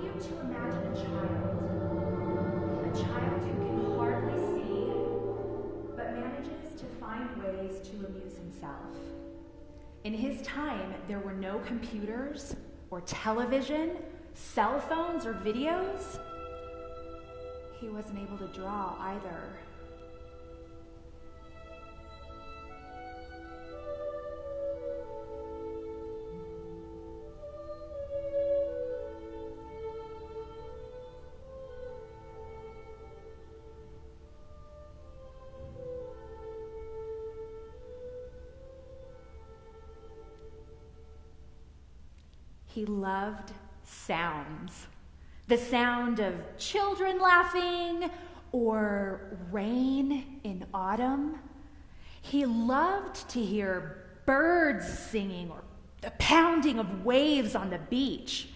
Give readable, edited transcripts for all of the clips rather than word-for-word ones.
want you to imagine a child who can hardly see, but manages to find ways to amuse himself. In his time, there were no computers or television, cell phones or videos. He wasn't able to draw either. He loved sounds. The sound of children laughing or rain in autumn. He loved to hear birds singing or the pounding of waves on the beach.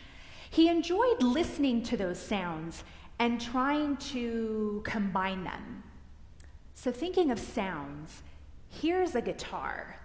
He enjoyed listening to those sounds and trying to combine them. So thinking of sounds, here's a guitar.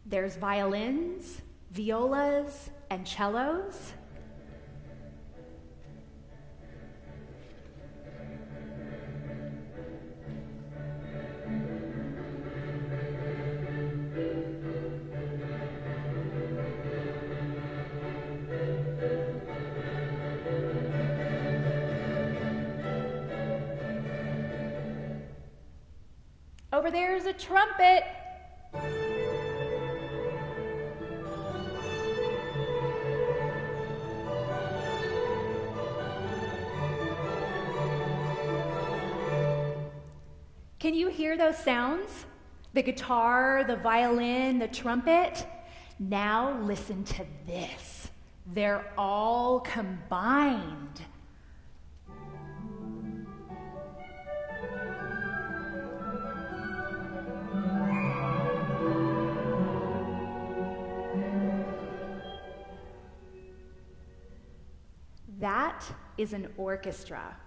There's violins, violas, and cellos. Over there's a trumpet. Can you hear those sounds? The guitar, the violin, the trumpet? Now listen to this. They're all combined. That is an orchestra.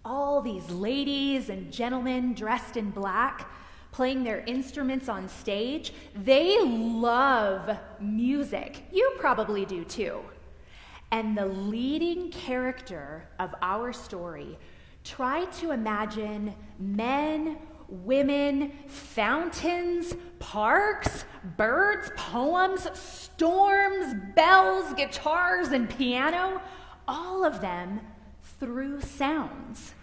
All these ladies and gentlemen dressed in black, playing their instruments on stage. They love music. You probably do too. And the leading character of our story tried to imagine men, women, fountains, parks, birds, poems, storms, bells, guitars, and piano, all of them through sounds.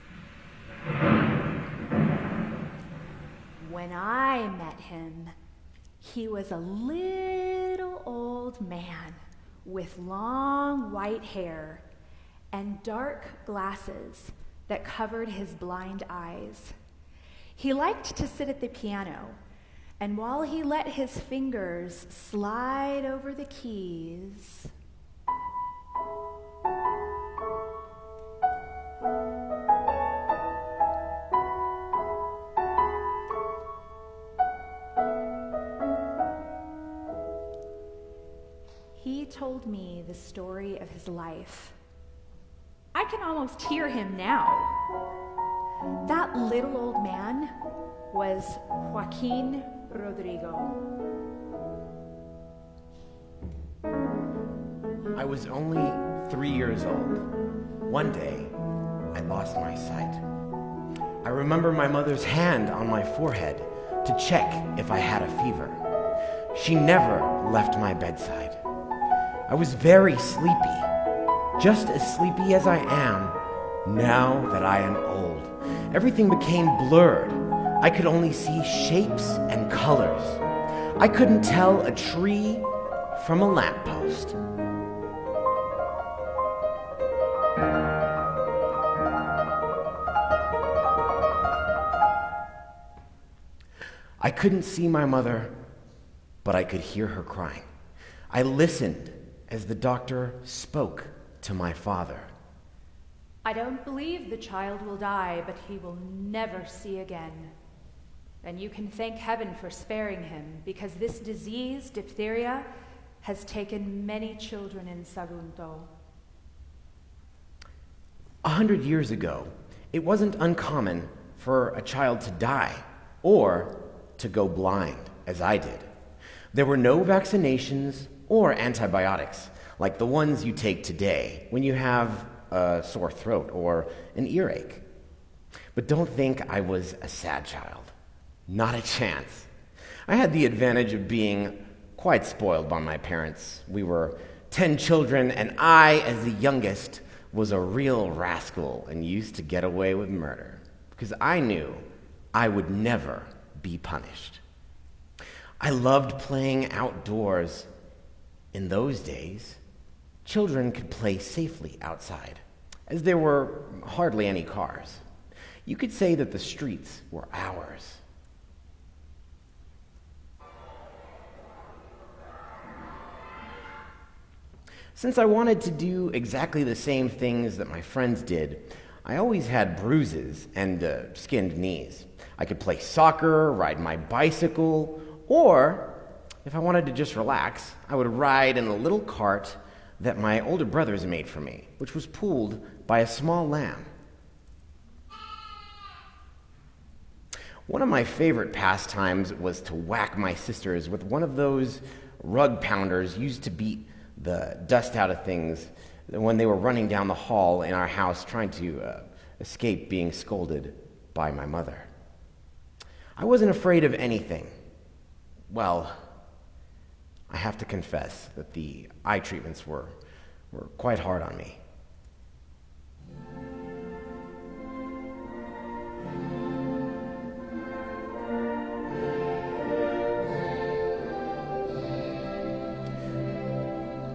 When I met him, he was a little old man with long white hair and dark glasses that covered his blind eyes. He liked to sit at the piano, and while he let his fingers slide over the keys, he told me the story of his life. I can almost hear him now. That little old man was Joaquín Rodrigo. I was only 3 years old. One day, I lost my sight. I remember my mother's hand on my forehead to check if I had a fever. She never left my bedside. I was very sleepy, just as sleepy as I am now that I am old. Everything became blurred. I could only see shapes and colors. I couldn't tell a tree from a lamppost. I couldn't see my mother, but I could hear her crying. I listened as the doctor spoke to my father. I don't believe the child will die, but he will never see again. And you can thank heaven for sparing him, because this disease, diphtheria, has taken many children in Sagunto. 100 years ago, it wasn't uncommon for a child to die or to go blind, as I did. There were no vaccinations or antibiotics like the ones you take today when you have a sore throat or an earache. But don't think I was a sad child. Not a chance. I had the advantage of being quite spoiled by my parents. We were 10 children, and I, as the youngest, was a real rascal and used to get away with murder because I knew I would never be punished. I loved playing outdoors. In those days, children could play safely outside, as there were hardly any cars. You could say that the streets were ours. Since I wanted to do exactly the same things that my friends did, I always had bruises and skinned knees. I could play soccer, ride my bicycle, or if I wanted to just relax, I would ride in a little cart that my older brothers made for me, which was pulled by a small lamb. One of my favorite pastimes was to whack my sisters with one of those rug pounders used to beat the dust out of things when they were running down the hall in our house trying to escape being scolded by my mother. I wasn't afraid of anything. Well, I have to confess that the eye treatments were quite hard on me.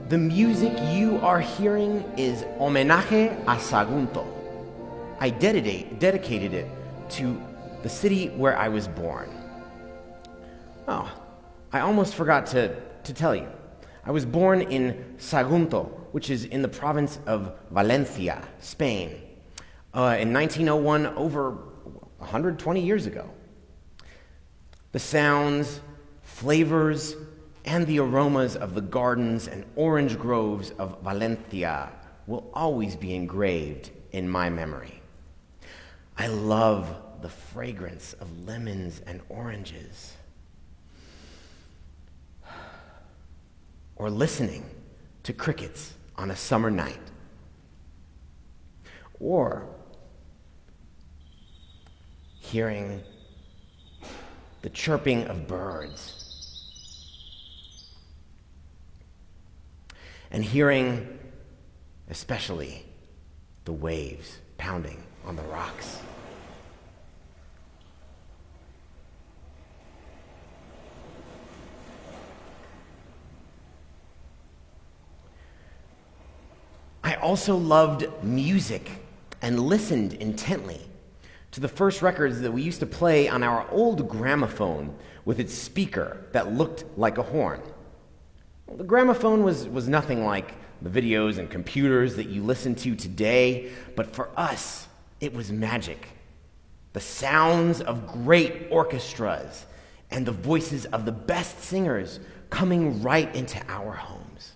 The music you are hearing is Homenaje a Sagunto. I dedicated it to the city where I was born. Oh, I almost forgot to tell you. I was born in Sagunto, which is in the province of Valencia, Spain, in 1901, over 120 years ago. The sounds, flavors, and the aromas of the gardens and orange groves of Valencia will always be engraved in my memory. I love the fragrance of lemons and oranges. Or listening to crickets on a summer night. Or hearing the chirping of birds. And hearing, especially, the waves pounding on the rocks. I also loved music and listened intently to the first records that we used to play on our old gramophone with its speaker that looked like a horn. The gramophone was nothing like the videos and computers that you listen to today, but for us, it was magic. The sounds of great orchestras and the voices of the best singers coming right into our homes.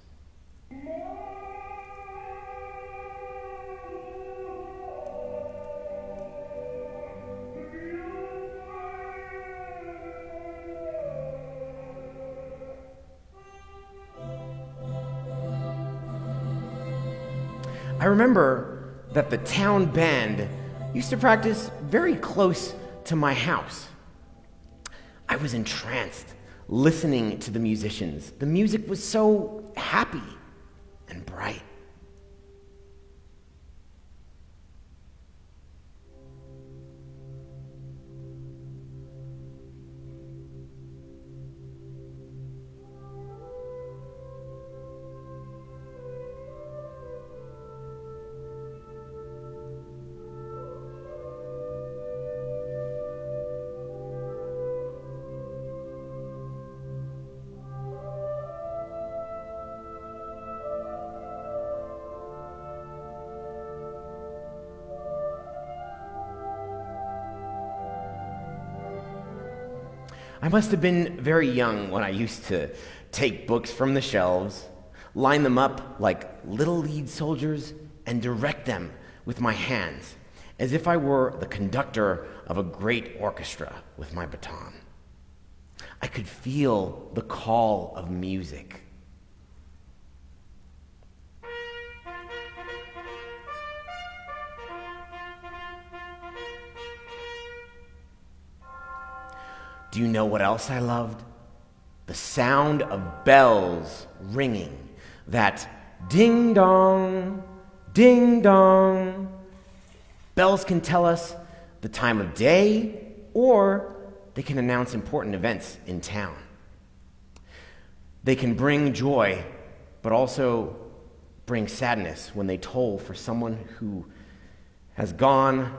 I remember that the town band used to practice very close to my house. I was entranced listening to the musicians. The music was so happy and bright. I must have been very young when I used to take books from the shelves, line them up like little lead soldiers, and direct them with my hands, as if I were the conductor of a great orchestra with my baton. I could feel the call of music. Do you know what else I loved? The sound of bells ringing, that ding dong, ding dong. Bells can tell us the time of day, or they can announce important events in town. They can bring joy, but also bring sadness when they toll for someone who has gone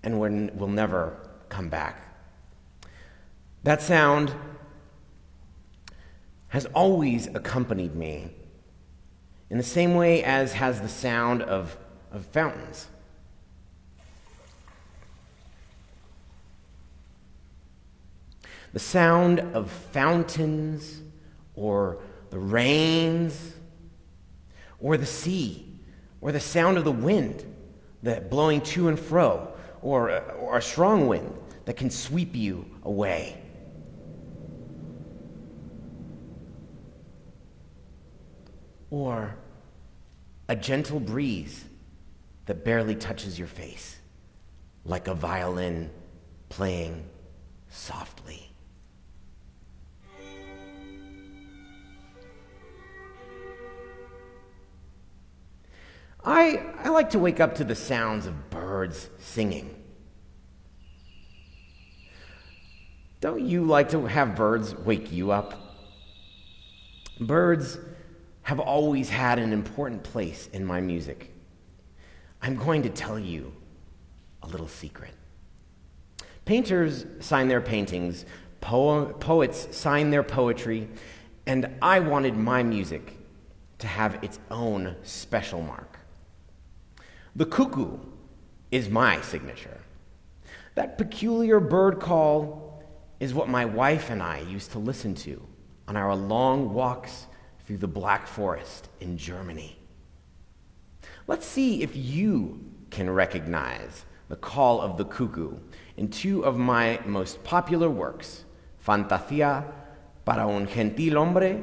and will never come back. That sound has always accompanied me in the same way as has the sound of fountains. The sound of fountains, or the rains, or the sea, or the sound of the wind that blowing to and fro, or a strong wind that can sweep you away. Or a gentle breeze that barely touches your face, like a violin playing softly. I like to wake up to the sounds of birds singing. Don't you like to have birds wake you up? Birds have always had an important place in my music. I'm going to tell you a little secret. Painters sign their paintings, poets sign their poetry, and I wanted my music to have its own special mark. The cuckoo is my signature. That peculiar bird call is what my wife and I used to listen to on our long walks through the Black Forest in Germany. Let's see if you can recognize the call of the cuckoo in two of my most popular works, Fantasía para un gentil hombre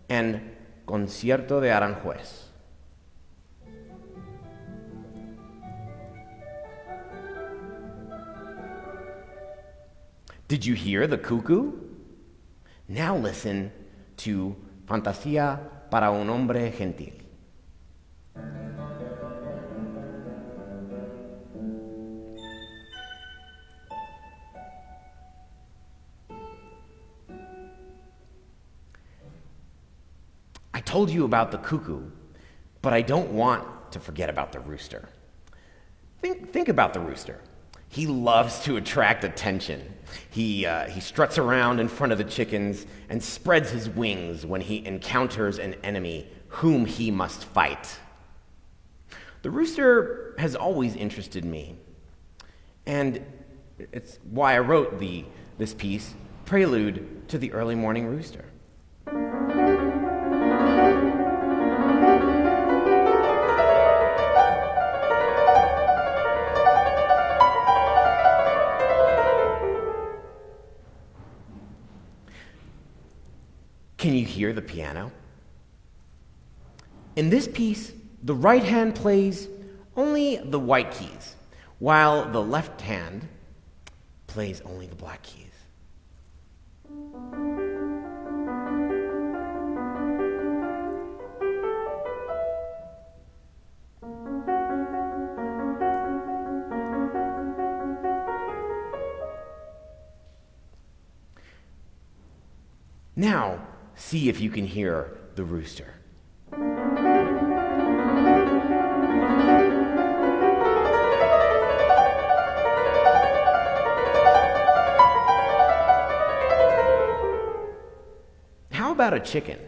and Concierto de Aranjuez. Did you hear the cuckoo? Now listen to Fantasía para un hombre gentil. I told you about the cuckoo, but I don't want to forget about the rooster. Think about the rooster. He loves to attract attention. He struts around in front of the chickens and spreads his wings when he encounters an enemy whom he must fight. The rooster has always interested me, and it's why I wrote this piece, Prelude to the Early Morning Rooster. Can you hear the piano? In this piece, the right hand plays only the white keys, while the left hand plays only the black keys. Now, see if you can hear the rooster. How about a chicken?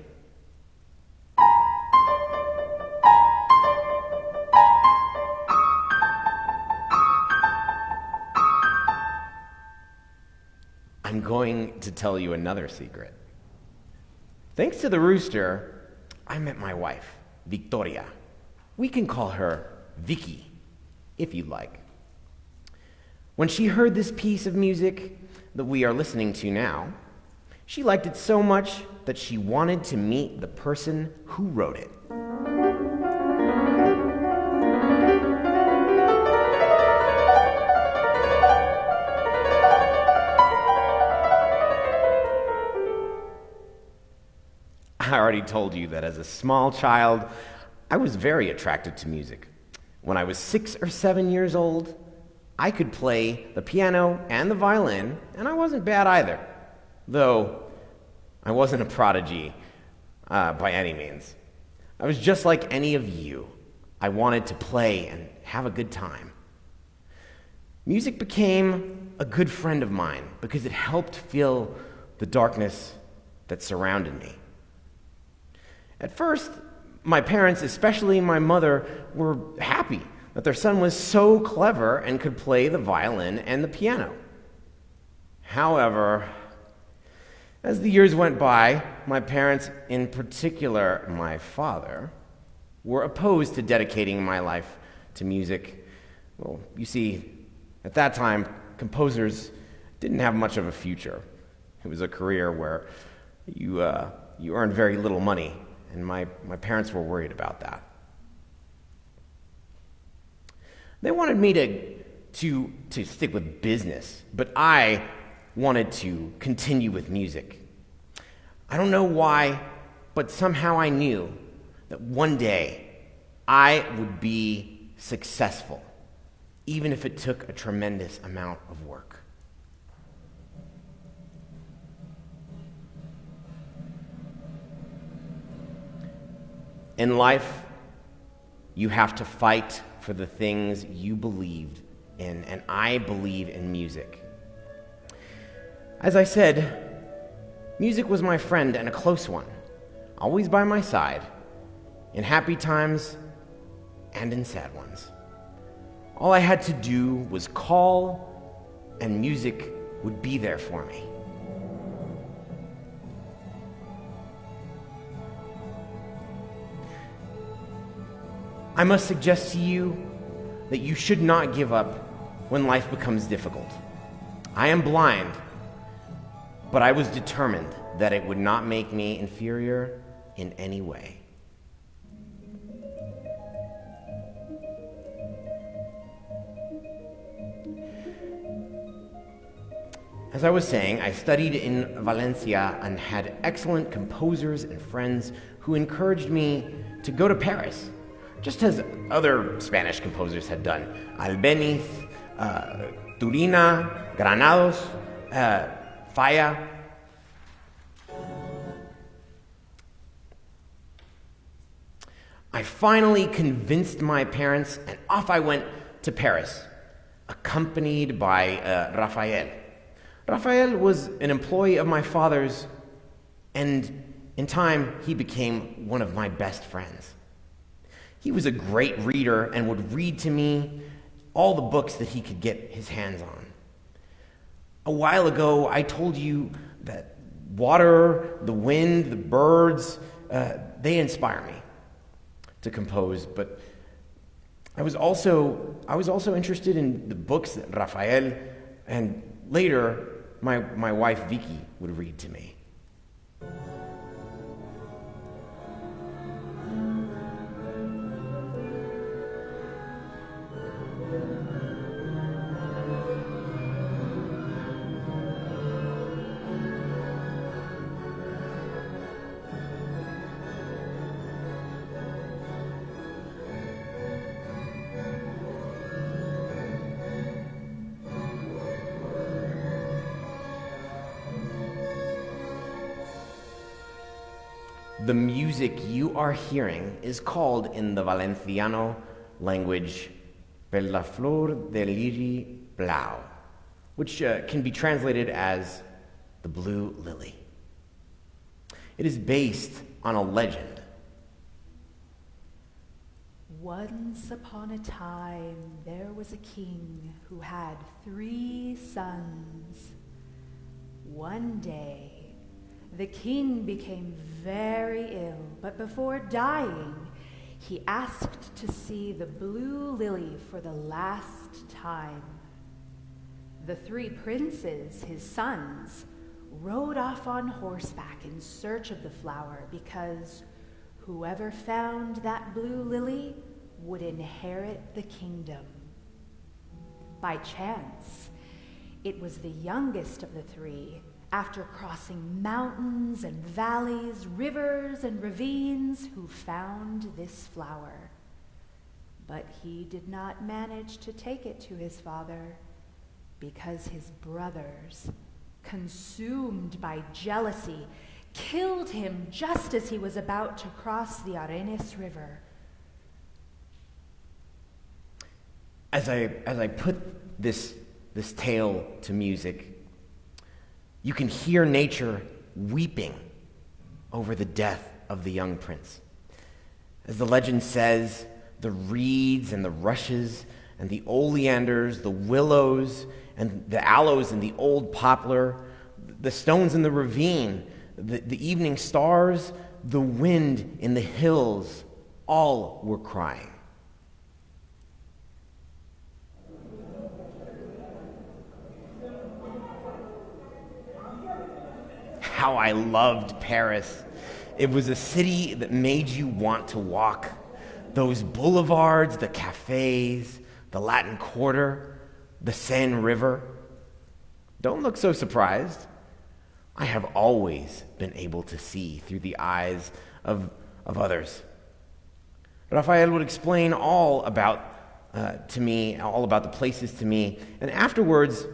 I'm going to tell you another secret. Thanks to the rooster, I met my wife, Victoria. We can call her Vicky, if you'd like. When she heard this piece of music that we are listening to now, she liked it so much that she wanted to meet the person who wrote it. I already told you that as a small child, I was very attracted to music. When I was 6 or 7 years old, I could play the piano and the violin, and I wasn't bad either, though I wasn't a prodigy by any means. I was just like any of you. I wanted to play and have a good time. Music became a good friend of mine because it helped fill the darkness that surrounded me. At first, my parents, especially my mother, were happy that their son was so clever and could play the violin and the piano. However, as the years went by, my parents, in particular my father, were opposed to dedicating my life to music. Well, you see, at that time, composers didn't have much of a future. It was a career where you earned very little money, and my parents were worried about that. They wanted me to stick with business, but I wanted to continue with music. I don't know why, but somehow I knew that one day I would be successful, even if it took a tremendous amount of work. In life, you have to fight for the things you believed in, and I believe in music. As I said, music was my friend and a close one, always by my side, in happy times and in sad ones. All I had to do was call, and music would be there for me. I must suggest to you that you should not give up when life becomes difficult. I am blind, but I was determined that it would not make me inferior in any way. As I was saying, I studied in Valencia and had excellent composers and friends who encouraged me to go to Paris, just as other Spanish composers had done. Albéniz, Turina, Granados, Falla. I finally convinced my parents, and off I went to Paris, accompanied by Rafael. Rafael was an employee of my father's, and in time, he became one of my best friends. He was a great reader and would read to me all the books that he could get his hands on. A while ago, I told you that water, the wind, the birds, they inspire me to compose, but I was also interested in the books that Rafael and later my wife Vicky would read to me. The music you are hearing is called in the Valenciano language Per la flor del liri blau, which can be translated as the blue lily. It is based on a legend. Once upon a time, there was a king who had 3 sons. One day, the king became very ill, but before dying, he asked to see the blue lily for the last time. The three princes, his sons, rode off on horseback in search of the flower because whoever found that blue lily would inherit the kingdom. By chance, it was the youngest of the three, after crossing mountains and valleys, rivers and ravines, who found this flower. But he did not manage to take it to his father because his brothers, consumed by jealousy, killed him just as he was about to cross the Arenes River. As I put this tale to music, you can hear nature weeping over the death of the young prince. As the legend says, the reeds and the rushes and the oleanders, the willows and the aloes and the old poplar, the stones in the ravine, the evening stars, the wind in the hills, all were crying. How I loved Paris. It was a city that made you want to walk. Those boulevards, the cafes, the Latin Quarter, the Seine River. Don't look so surprised. I have always been able to see through the eyes of others. Raphael would explain all about the places to me, and afterwards,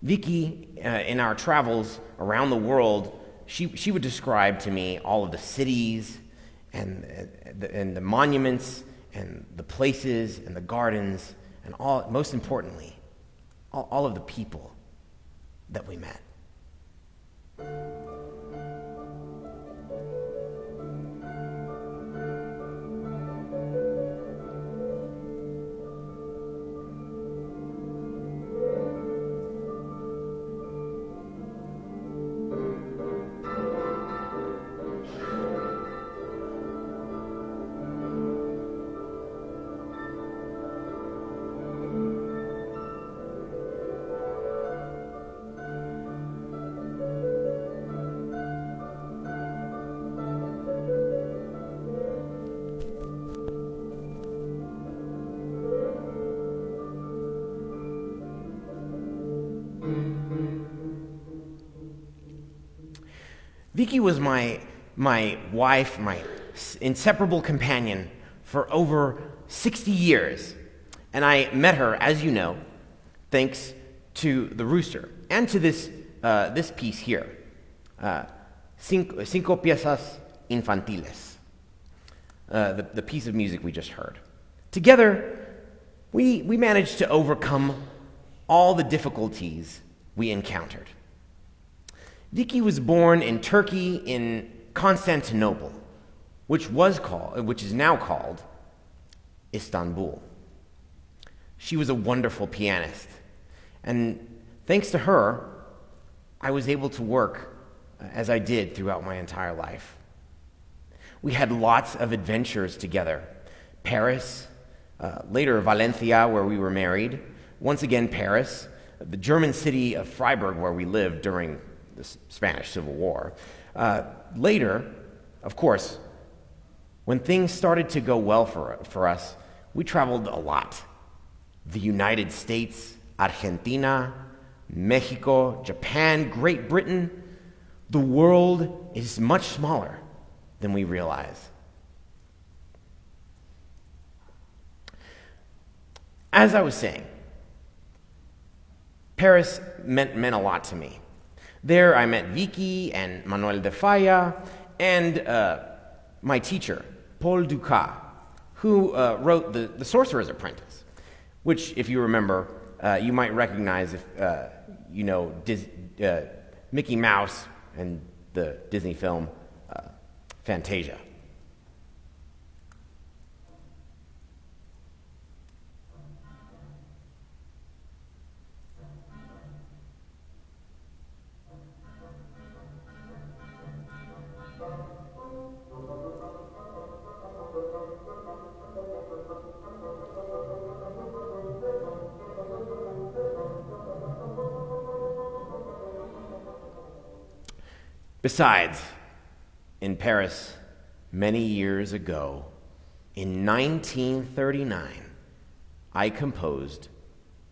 Vicky, in our travels around the world, she would describe to me all of the cities and the monuments and the places and the gardens and all, most importantly, all of the people that we met. Vicky was my wife, my inseparable companion for over 60 years. And I met her, as you know, thanks to the rooster and to this piece here, Cinco Piezas Infantiles, the piece of music we just heard. Together, we managed to overcome all the difficulties we encountered. Vicky was born in Turkey in Constantinople, which is now called Istanbul. She was a wonderful pianist, and thanks to her, I was able to work as I did throughout my entire life. We had lots of adventures together. Paris, later Valencia, where we were married, once again Paris, the German city of Freiburg, where we lived during the Spanish Civil War. Later, of course, when things started to go well for us, we traveled a lot. The United States, Argentina, Mexico, Japan, Great Britain. The world is much smaller than we realize. As I was saying, Paris meant a lot to me. There I met Vicky and Manuel de Falla and my teacher, Paul Dukas, who wrote The Sorcerer's Apprentice, which, if you remember, you might recognize if you know Mickey Mouse and the Disney film Fantasia. Besides, in Paris, many years ago, in 1939, I composed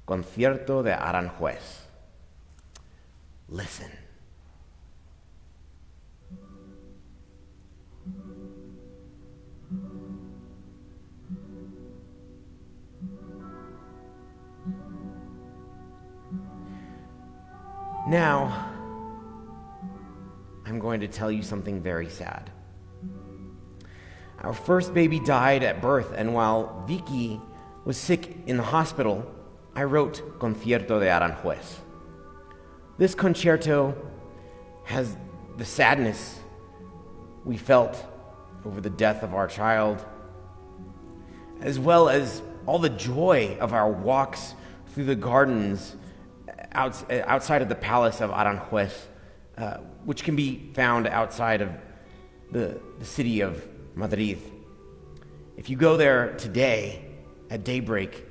Concierto de Aranjuez. Listen. Now, I'm going to tell you something very sad. Our first baby died at birth, and while Vicky was sick in the hospital, I wrote Concierto de Aranjuez. This concerto has the sadness we felt over the death of our child, as well as all the joy of our walks through the gardens outside of the palace of Aranjuez, which can be found outside of the city of Madrid. If you go there today at daybreak,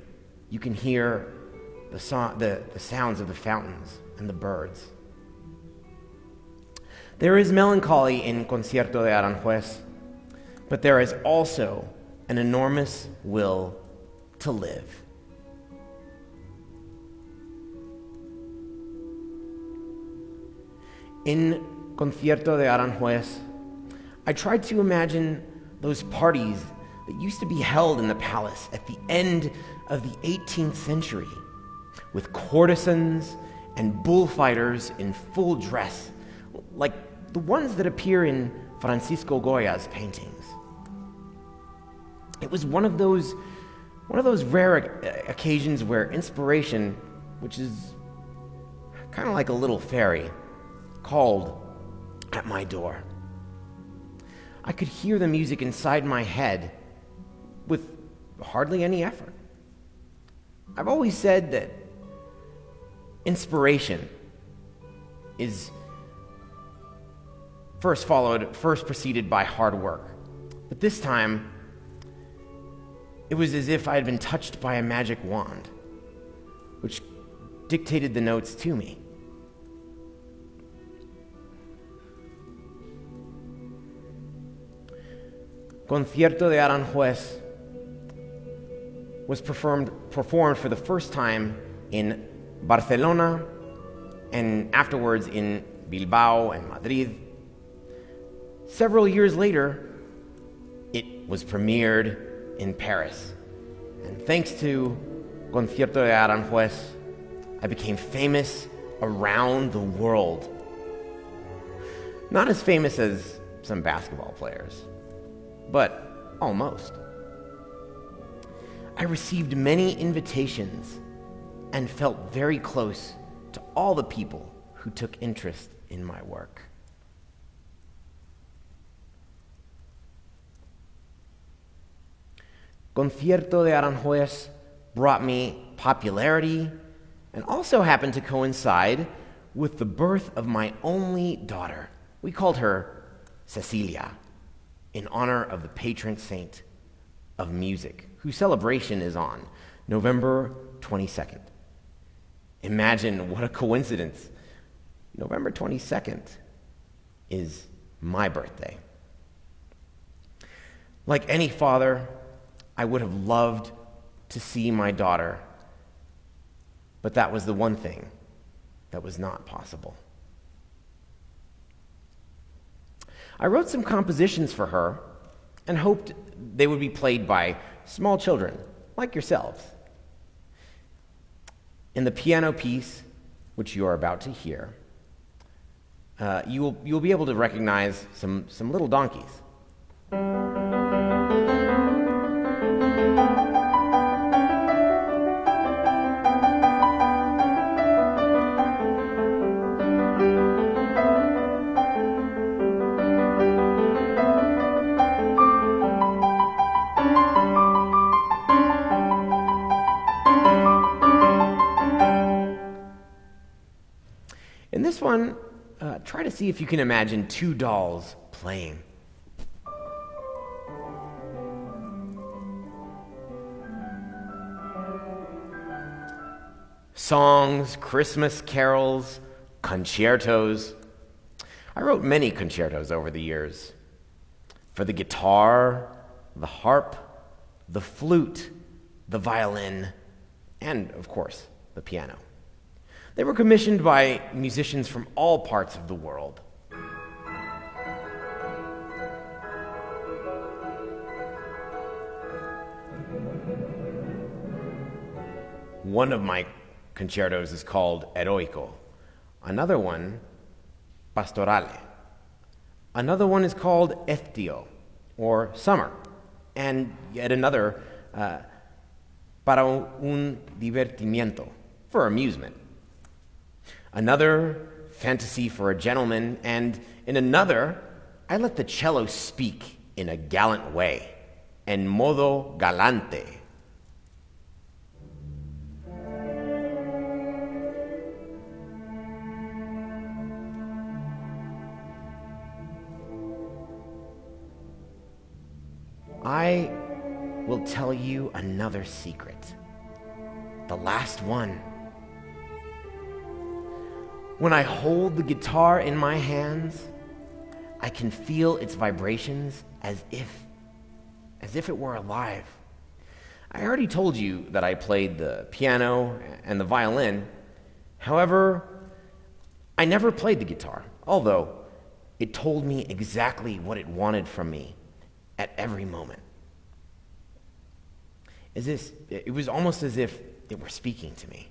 you can hear the sounds of the fountains and the birds. There is melancholy in Concierto de Aranjuez, but there is also an enormous will to live. In Concierto de Aranjuez, I tried to imagine those parties that used to be held in the palace at the end of the 18th century, with courtesans and bullfighters in full dress, like the ones that appear in Francisco Goya's paintings. It was one of those rare occasions where inspiration, which is kind of like a little fairy, called at my door. I could hear the music inside my head with hardly any effort. I've always said that inspiration is first preceded by hard work. But this time, it was as if I had been touched by a magic wand, which dictated the notes to me. Concierto de Aranjuez was performed for the first time in Barcelona and afterwards in Bilbao and Madrid. Several years later, it was premiered in Paris. And thanks to Concierto de Aranjuez, I became famous around the world. Not as famous as some basketball players, but almost. I received many invitations and felt very close to all the people who took interest in my work. Concierto de Aranjuez brought me popularity and also happened to coincide with the birth of my only daughter. We called her Cecilia, in honor of the patron saint of music, whose celebration is on November 22nd. Imagine what a coincidence. November 22nd is my birthday. Like any father, I would have loved to see my daughter, but that was the one thing that was not possible. I wrote some compositions for her and hoped they would be played by small children, like yourselves. In the piano piece, which you are about to hear, you'll be able to recognize some little donkeys. In this one, try to see if you can imagine two dolls playing. Songs, Christmas carols, concertos. I wrote many concertos over the years. For the guitar, the harp, the flute, the violin, and, of course, the piano. They were commissioned by musicians from all parts of the world. One of my concertos is called Eroico. Another one, Pastorale. Another one is called Estio, or Summer. And yet another, Para un divertimiento, for amusement. Another, Fantasy for a Gentleman. And in another, I let the cello speak in a gallant way, en modo galante. I will tell you another secret. The last one. When I hold the guitar in my hands, I can feel its vibrations as if it were alive. I already told you that I played the piano and the violin. However, I never played the guitar, although it told me exactly what it wanted from me at every moment. It was almost as if it were speaking to me.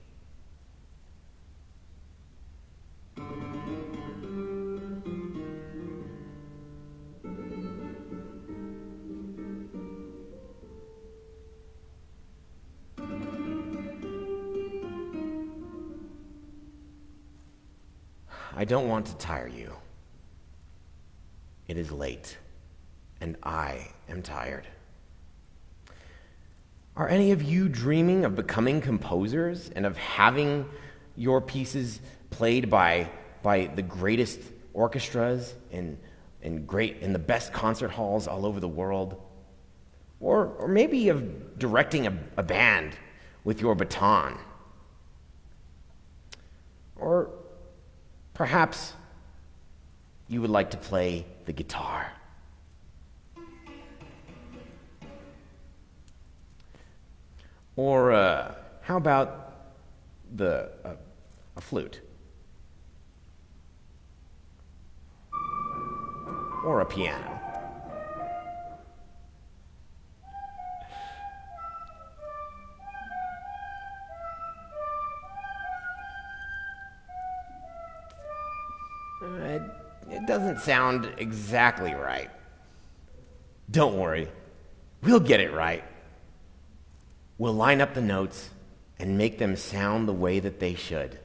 I don't want to tire you. It is late, and I am tired. Are any of you dreaming of becoming composers and of having your pieces played by the greatest orchestras in the best concert halls all over the world? Or maybe of directing a band with your baton? Or perhaps you would like to play the guitar. Or how about a flute? Or a piano? It doesn't sound exactly right. Don't worry, we'll get it right. We'll line up the notes and make them sound the way that they should.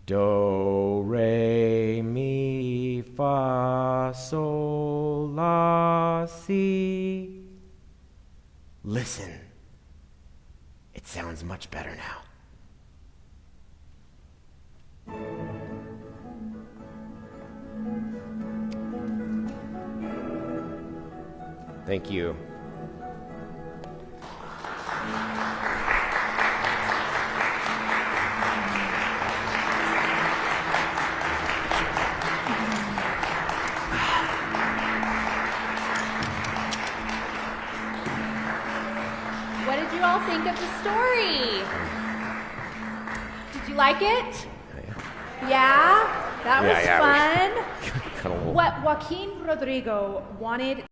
Do, re, mi, fa, sol, la, si. Listen, it sounds much better now. Thank you. What did you all think of the story? Did you like it? Yeah? That was fun. What What Joaquin Rodrigo wanted